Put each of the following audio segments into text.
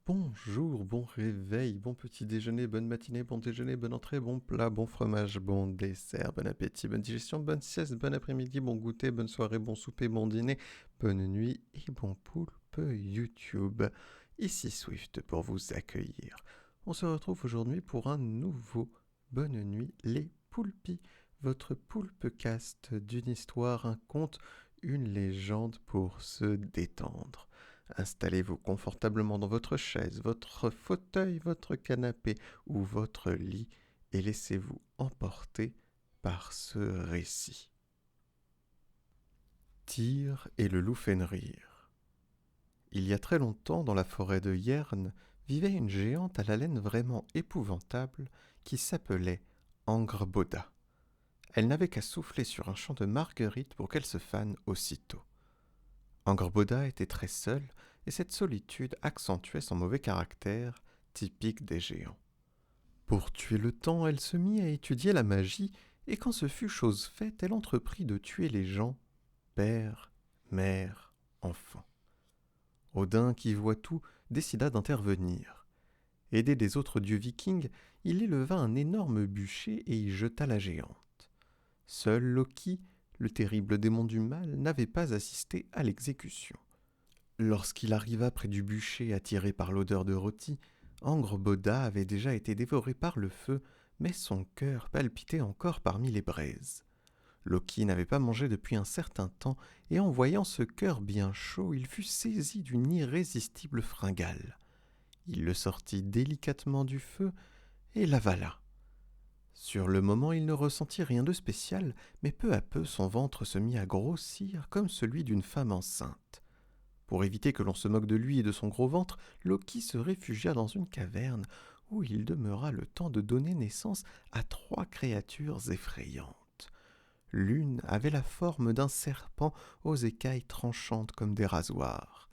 Bonjour, bon réveil, bon petit déjeuner, bonne matinée, bon déjeuner, bonne entrée, bon plat, bon fromage, bon dessert, bon appétit, bonne digestion, bonne sieste, bon après-midi, bon goûter, bonne soirée, bon souper, bon dîner, bonne nuit et bon poulpe YouTube. Ici Swift pour vous accueillir. On se retrouve aujourd'hui pour un nouveau Bonne nuit les poulpis, votre poulpecast d'une histoire, un conte, une légende pour se détendre. Installez-vous confortablement dans votre chaise, votre fauteuil, votre canapé ou votre lit et laissez-vous emporter par ce récit. Tyr et le loup Fenrir. Il y a très longtemps, dans la forêt de Yern, vivait une géante à l'haleine vraiment épouvantable qui s'appelait Angrboda. Elle n'avait qu'à souffler sur un champ de marguerites pour qu'elle se fane aussitôt. Angrboda était très seule, et cette solitude accentuait son mauvais caractère, typique des géants. Pour tuer le temps, elle se mit à étudier la magie, et quand ce fut chose faite, elle entreprit de tuer les gens, père, mère, enfant. Odin, qui voit tout, décida d'intervenir. Aidé des autres dieux vikings, il éleva un énorme bûcher et y jeta la géante. Seul Loki, le terrible démon du mal, n'avait pas assisté à l'exécution. Lorsqu'il arriva près du bûcher attiré par l'odeur de rôti, Angrboda avait déjà été dévoré par le feu, mais son cœur palpitait encore parmi les braises. Loki n'avait pas mangé depuis un certain temps, et en voyant ce cœur bien chaud, il fut saisi d'une irrésistible fringale. Il le sortit délicatement du feu et l'avala. Sur le moment, il ne ressentit rien de spécial, mais peu à peu son ventre se mit à grossir comme celui d'une femme enceinte. Pour éviter que l'on se moque de lui et de son gros ventre, Loki se réfugia dans une caverne où il demeura le temps de donner naissance à 3 créatures effrayantes. L'une avait la forme d'un serpent aux écailles tranchantes comme des rasoirs.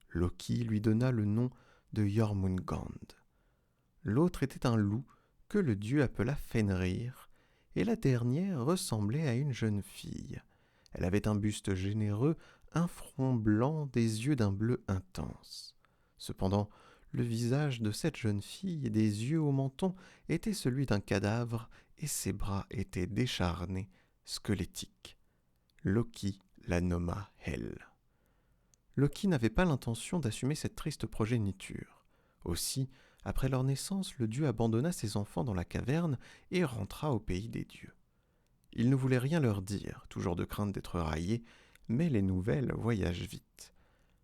Loki lui donna le nom de Jormungand. L'autre était un loup que le dieu appela Fenrir, et la dernière ressemblait à une jeune fille. Elle avait un buste généreux, un front blanc, des yeux d'un bleu intense. Cependant, le visage de cette jeune fille, des yeux au menton, était celui d'un cadavre, et ses bras étaient décharnés, squelettiques. Loki la nomma Hel. Loki n'avait pas l'intention d'assumer cette triste progéniture. Aussi, après leur naissance, le dieu abandonna ses enfants dans la caverne et rentra au pays des dieux. Il ne voulait rien leur dire, toujours de crainte d'être raillé, mais les nouvelles voyagent vite.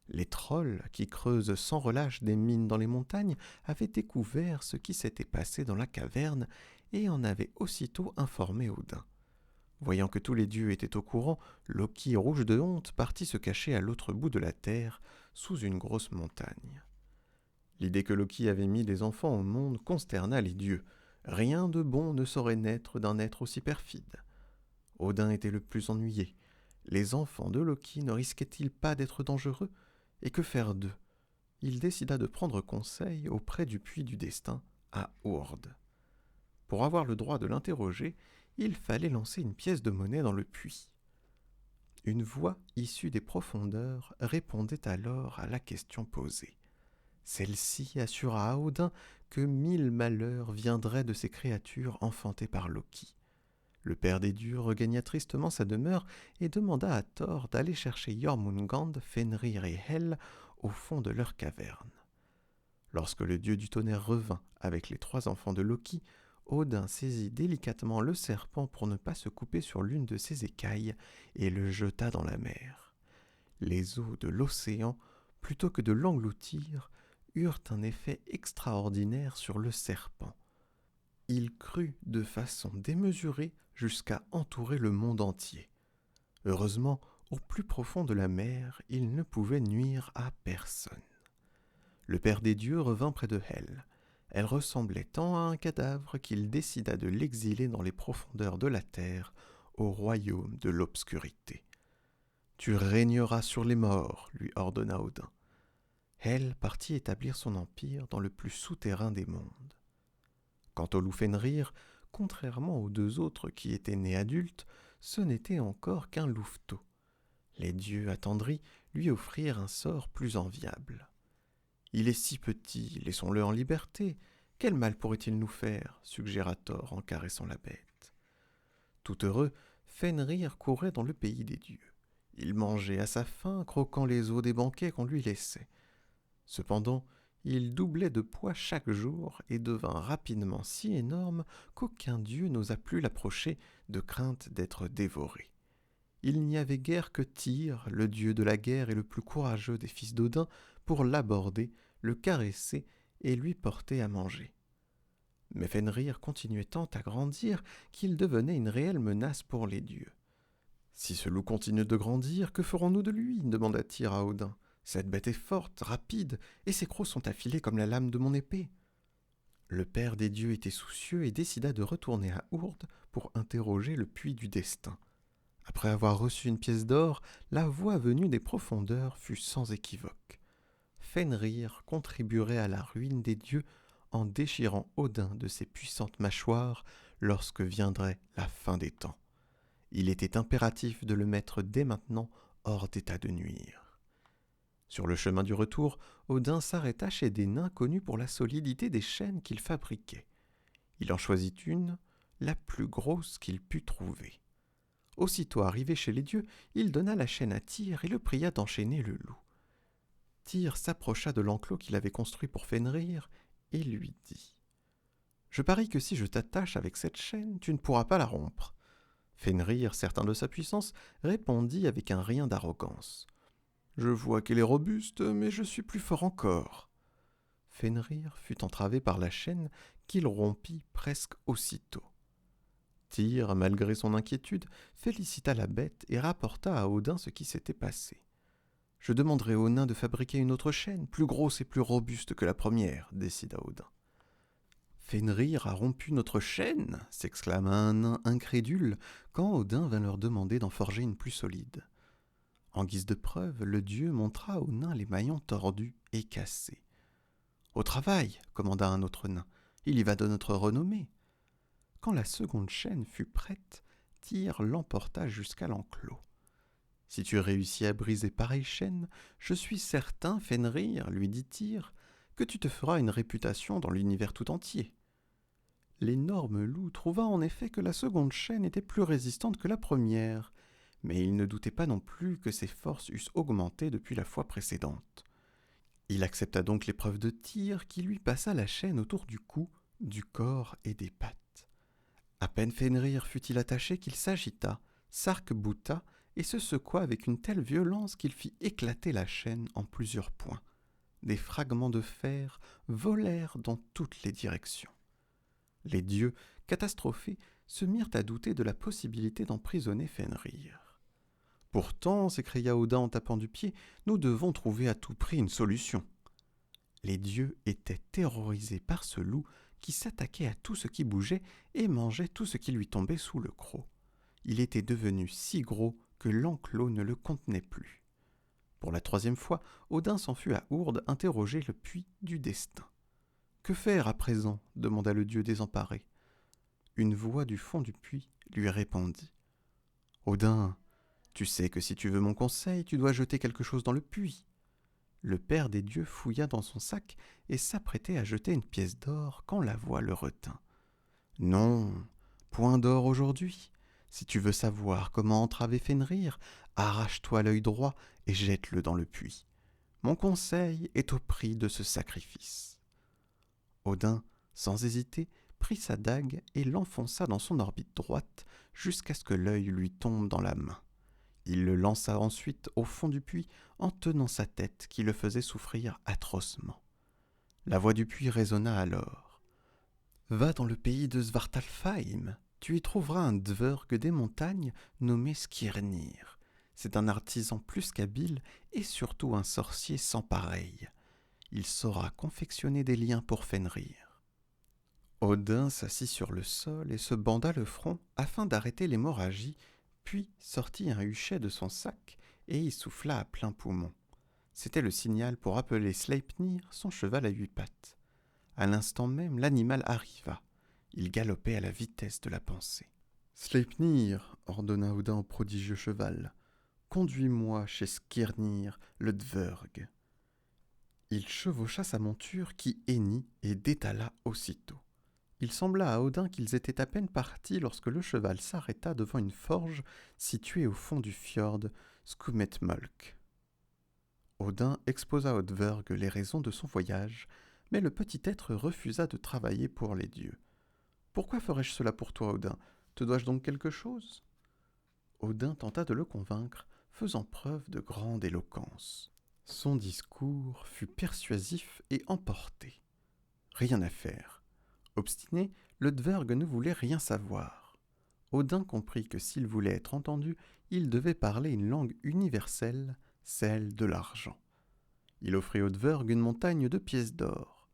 Les trolls, qui creusent sans relâche des mines dans les montagnes, avaient découvert ce qui s'était passé dans la caverne et en avaient aussitôt informé Odin. Voyant que tous les dieux étaient au courant, Loki, rouge de honte, partit se cacher à l'autre bout de la terre, sous une grosse montagne. L'idée que Loki avait mis des enfants au monde consterna les dieux. Rien de bon ne saurait naître d'un être aussi perfide. Odin était le plus ennuyé. Les enfants de Loki ne risquaient-ils pas d'être dangereux? Et que faire d'eux? Il décida de prendre conseil auprès du puits du destin, à Ord. Pour avoir le droit de l'interroger, il fallait lancer une pièce de monnaie dans le puits. Une voix issue des profondeurs répondait alors à la question posée. Celle-ci assura à Odin que 1000 malheurs viendraient de ces créatures enfantées par Loki. Le père des dieux regagna tristement sa demeure et demanda à Thor d'aller chercher Jormungand, Fenrir et Hel au fond de leur caverne. Lorsque le dieu du tonnerre revint avec les 3 enfants de Loki, Odin saisit délicatement le serpent pour ne pas se couper sur l'une de ses écailles et le jeta dans la mer. Les eaux de l'océan, plutôt que de l'engloutir, eurent un effet extraordinaire sur le serpent. Il crut de façon démesurée jusqu'à entourer le monde entier. Heureusement, au plus profond de la mer, il ne pouvait nuire à personne. Le père des dieux revint près de Hel. Elle ressemblait tant à un cadavre qu'il décida de l'exiler dans les profondeurs de la terre, au royaume de l'obscurité. « Tu régneras sur les morts, lui ordonna Odin. Hel partit établir son empire dans le plus souterrain des mondes. Quant au loup Fenrir, contrairement aux 2 autres qui étaient nés adultes, ce n'était encore qu'un louveteau. Les dieux attendris lui offrirent un sort plus enviable. Il est si petit, laissons-le en liberté. Quel mal pourrait-il nous faire ?» suggéra Thor en caressant la bête. Tout heureux, Fenrir courait dans le pays des dieux. Il mangeait à sa faim, croquant les os des banquets qu'on lui laissait. Cependant, il doublait de poids chaque jour et devint rapidement si énorme qu'aucun dieu n'osa plus l'approcher de crainte d'être dévoré. Il n'y avait guère que Tyr, le dieu de la guerre et le plus courageux des fils d'Odin, pour l'aborder, le caresser et lui porter à manger. Mais Fenrir continuait tant à grandir qu'il devenait une réelle menace pour les dieux. « Si ce loup continue de grandir, que ferons-nous de lui ?» demanda Tyr à Odin. « Cette bête est forte, rapide, et ses crocs sont affilés comme la lame de mon épée. » Le père des dieux était soucieux et décida de retourner à Ourde pour interroger le puits du destin. Après avoir reçu une pièce d'or, la voix venue des profondeurs fut sans équivoque. Fenrir contribuerait à la ruine des dieux en déchirant Odin de ses puissantes mâchoires lorsque viendrait la fin des temps. Il était impératif de le mettre dès maintenant hors d'état de nuire. Sur le chemin du retour, Odin s'arrêta chez des nains connus pour la solidité des chaînes qu'ils fabriquaient. Il en choisit une, la plus grosse qu'il put trouver. Aussitôt arrivé chez les dieux, il donna la chaîne à Tyr et le pria d'enchaîner le loup. Tyr s'approcha de l'enclos qu'il avait construit pour Fenrir et lui dit « Je parie que si je t'attache avec cette chaîne, tu ne pourras pas la rompre. » Fenrir, certain de sa puissance, répondit avec un rien d'arrogance. « Je vois qu'elle est robuste, mais je suis plus fort encore. » Fenrir fut entravé par la chaîne qu'il rompit presque aussitôt. Tyr, malgré son inquiétude, félicita la bête et rapporta à Odin ce qui s'était passé. « Je demanderai aux nains de fabriquer une autre chaîne, plus grosse et plus robuste que la première, » décida Odin. « Fenrir a rompu notre chaîne !» s'exclama un nain incrédule quand Odin vint leur demander d'en forger une plus solide. En guise de preuve, le dieu montra aux nains les maillons tordus et cassés. « Au travail !» commanda un autre nain. « Il y va de notre renommée. » Quand la seconde chaîne fut prête, Tyr l'emporta jusqu'à l'enclos. « Si tu réussis à briser pareille chaîne, je suis certain, Fenrir, lui dit Tyr, que tu te feras une réputation dans l'univers tout entier. » L'énorme loup trouva en effet que la seconde chaîne était plus résistante que la première, mais il ne doutait pas non plus que ses forces eussent augmenté depuis la fois précédente. Il accepta donc l'épreuve de Tyr qui lui passa la chaîne autour du cou, du corps et des pattes. À peine Fenrir fut-il attaché qu'il s'agita, s'arc-bouta et se secoua avec une telle violence qu'il fit éclater la chaîne en plusieurs points. Des fragments de fer volèrent dans toutes les directions. Les dieux, catastrophés, se mirent à douter de la possibilité d'emprisonner Fenrir. « Pourtant, » s'écria Odin en tapant du pied, « nous devons trouver à tout prix une solution. » Les dieux étaient terrorisés par ce loup qui s'attaquait à tout ce qui bougeait et mangeait tout ce qui lui tombait sous le croc. Il était devenu si gros que l'enclos ne le contenait plus. Pour la troisième fois, Odin s'en fut à Ourde interroger le puits du destin. « Que faire à présent ?» demanda le dieu désemparé. Une voix du fond du puits lui répondit. « Odin, tu sais que si tu veux mon conseil, tu dois jeter quelque chose dans le puits. » Le père des dieux fouilla dans son sac et s'apprêtait à jeter une pièce d'or quand la voix le retint. « Non, point d'or aujourd'hui. Si tu veux savoir comment entraver Fenrir, arrache-toi l'œil droit et jette-le dans le puits. Mon conseil est au prix de ce sacrifice. » Odin, sans hésiter, prit sa dague et l'enfonça dans son orbite droite jusqu'à ce que l'œil lui tombe dans la main. Il le lança ensuite au fond du puits en tenant sa tête qui le faisait souffrir atrocement. La voix du puits résonna alors. « Va dans le pays de Svartalfheim, tu y trouveras un dvurg des montagnes nommé Skirnir. C'est un artisan plus qu'habile et surtout un sorcier sans pareil. Il saura confectionner des liens pour Fenrir. » Odin s'assit sur le sol et se banda le front afin d'arrêter l'hémorragie, puis sortit un huchet de son sac et y souffla à plein poumon. C'était le signal pour appeler Sleipnir, son cheval à 8 pattes. À l'instant même, l'animal arriva. Il galopait à la vitesse de la pensée. « Sleipnir, » ordonna Odin au prodigieux cheval, « conduis-moi chez Skirnir, le dvurg. » Il chevaucha sa monture qui hennit et détala aussitôt. Il sembla à Odin qu'ils étaient à peine partis lorsque le cheval s'arrêta devant une forge située au fond du fjord Skumetmolk. Odin exposa à Odverg les raisons de son voyage, mais le petit être refusa de travailler pour les dieux. « Pourquoi ferais-je cela pour toi, Odin ? Te dois-je donc quelque chose ?» Odin tenta de le convaincre, faisant preuve de grande éloquence. Son discours fut persuasif et emporté. Rien à faire. Obstiné, le Dverg ne voulait rien savoir. Odin comprit que s'il voulait être entendu, il devait parler une langue universelle, celle de l'argent. Il offrit au Dverg une montagne de pièces d'or.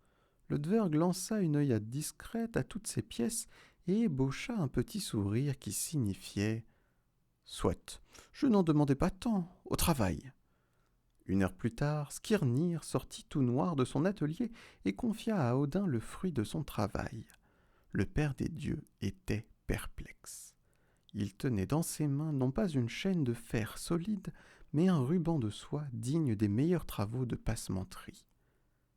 Le Dverg lança une œillade discrète à toutes ces pièces et ébaucha un petit sourire qui signifiait « Soit, je n'en demandais pas tant, au travail !» Une heure plus tard, Skirnir sortit tout noir de son atelier et confia à Odin le fruit de son travail. Le père des dieux était perplexe. Il tenait dans ses mains non pas une chaîne de fer solide, mais un ruban de soie digne des meilleurs travaux de passementerie.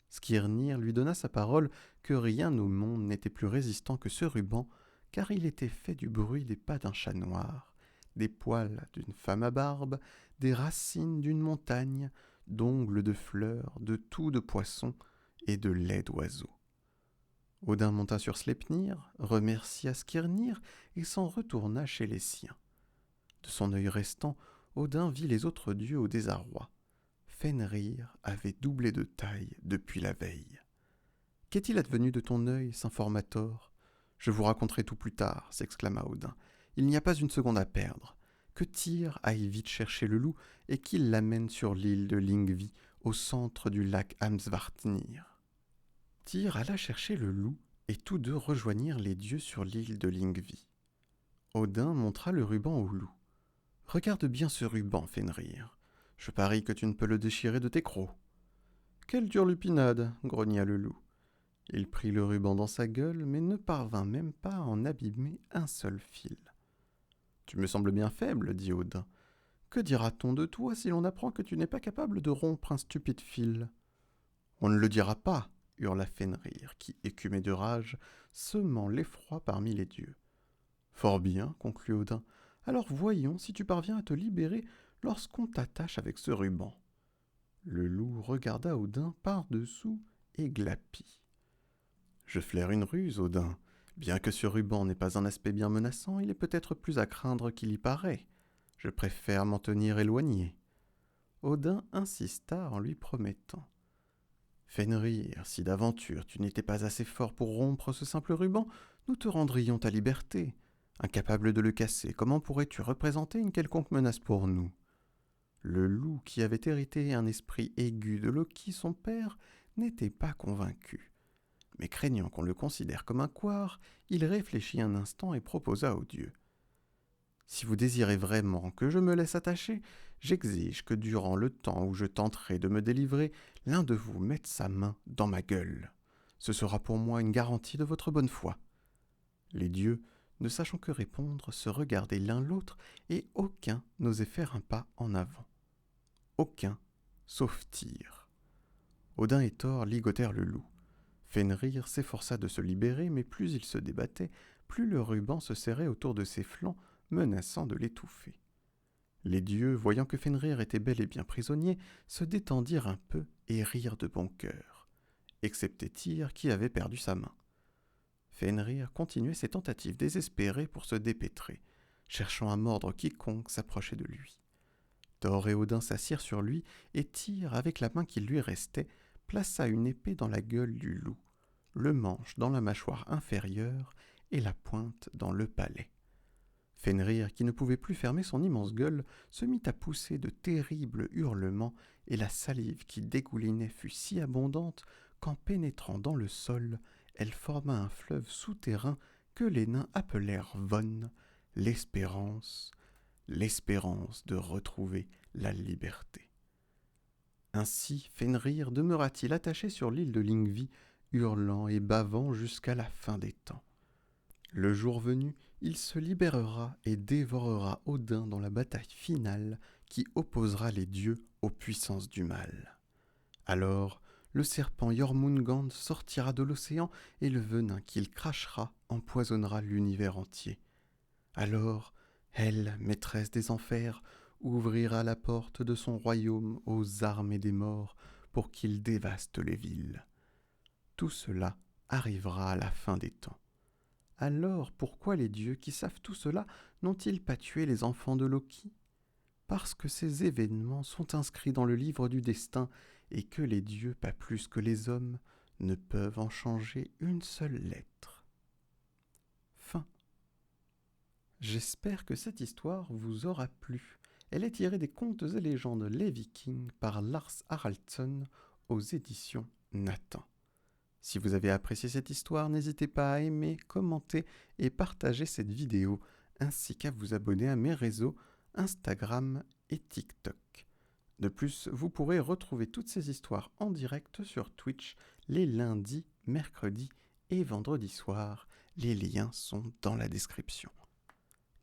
Skirnir lui donna sa parole que rien au monde n'était plus résistant que ce ruban, car il était fait du bruit des pas d'un chat noir, des poils d'une femme à barbe, des racines d'une montagne, d'ongles de fleurs, de toux de poissons et de lait d'oiseaux. Odin monta sur Sleipnir, remercia Skirnir et s'en retourna chez les siens. De son œil restant, Odin vit les autres dieux au désarroi. Fenrir avait doublé de taille depuis la veille. « Qu'est-il advenu de ton œil, s'informa Thor. « Je vous raconterai tout plus tard, s'exclama Odin. Il n'y a pas une seconde à perdre. Que Tyr aille vite chercher le loup et qu'il l'amène sur l'île de Lyngvi, au centre du lac Amsvartnir. » Tyr alla chercher le loup et tous deux rejoignirent les dieux sur l'île de Lyngvi. Odin montra le ruban au loup. « Regarde bien ce ruban, Fenrir. Je parie que tu ne peux le déchirer de tes crocs. »« Quelle turlupinade !» grogna le loup. Il prit le ruban dans sa gueule, mais ne parvint même pas à en abîmer un seul fil. « Tu me sembles bien faible, dit Odin. Que dira-t-on de toi si l'on apprend que tu n'es pas capable de rompre un stupide fil ?»« On ne le dira pas, hurla Fenrir, qui écumait de rage, semant l'effroi parmi les dieux. « Fort bien, conclut Odin. Alors voyons si tu parviens à te libérer lorsqu'on t'attache avec ce ruban. » Le loup regarda Odin par-dessous et glapit. « Je flaire une ruse, Odin. Bien que ce ruban n'ait pas un aspect bien menaçant, il est peut-être plus à craindre qu'il y paraît. Je préfère m'en tenir éloigné. » Odin insista en lui promettant. « Fenrir, si d'aventure tu n'étais pas assez fort pour rompre ce simple ruban, nous te rendrions ta liberté. Incapable de le casser, comment pourrais-tu représenter une quelconque menace pour nous ?» Le loup, qui avait hérité un esprit aigu de Loki, son père, n'était pas convaincu. Mais craignant qu'on le considère comme un couard, il réfléchit un instant et proposa aux dieux. « Si vous désirez vraiment que je me laisse attacher, j'exige que durant le temps où je tenterai de me délivrer, l'un de vous mette sa main dans ma gueule. Ce sera pour moi une garantie de votre bonne foi. » Les dieux, ne sachant que répondre, se regardaient l'un l'autre et aucun n'osait faire un pas en avant. Aucun, sauf Tyr. Odin et Thor ligotèrent le loup. Fenrir s'efforça de se libérer, mais plus il se débattait, plus le ruban se serrait autour de ses flancs, menaçant de l'étouffer. Les dieux, voyant que Fenrir était bel et bien prisonnier, se détendirent un peu et rirent de bon cœur, excepté Tyr qui avait perdu sa main. Fenrir continuait ses tentatives désespérées pour se dépêtrer, cherchant à mordre quiconque s'approchait de lui. Thor et Odin s'assirent sur lui, et Tyr, avec la main qui lui restait, plaça une épée dans la gueule du loup, le manche dans la mâchoire inférieure et la pointe dans le palais. Fenrir, qui ne pouvait plus fermer son immense gueule, se mit à pousser de terribles hurlements, et la salive qui dégoulinait fut si abondante qu'en pénétrant dans le sol, elle forma un fleuve souterrain que les nains appelèrent Von, l'espérance de retrouver la liberté. Ainsi Fenrir demeura-t-il attaché sur l'île de Lyngvi, hurlant et bavant jusqu'à la fin des temps. Le jour venu, il se libérera et dévorera Odin dans la bataille finale qui opposera les dieux aux puissances du mal. Alors, le serpent Jormungand sortira de l'océan et le venin qu'il crachera empoisonnera l'univers entier. Alors, elle, maîtresse des enfers, ouvrira la porte de son royaume aux armées des morts pour qu'il dévaste les villes. Tout cela arrivera à la fin des temps. Alors pourquoi les dieux qui savent tout cela n'ont-ils pas tué les enfants de Loki ? Parce que ces événements sont inscrits dans le livre du destin et que les dieux, pas plus que les hommes, ne peuvent en changer une seule lettre. Fin. J'espère que cette histoire vous aura plu. Elle est tirée des contes et légendes Les Vikings par Lars Haraldsson aux éditions Nathan. Si vous avez apprécié cette histoire, n'hésitez pas à aimer, commenter et partager cette vidéo, ainsi qu'à vous abonner à mes réseaux Instagram et TikTok. De plus, vous pourrez retrouver toutes ces histoires en direct sur Twitch les lundis, mercredis et vendredis soirs. Les liens sont dans la description.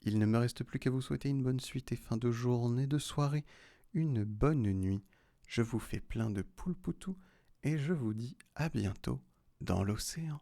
Il ne me reste plus qu'à vous souhaiter une bonne suite et fin de journée, de soirée, une bonne nuit. Je vous fais plein de poulpoutou et je vous dis à bientôt dans l'océan.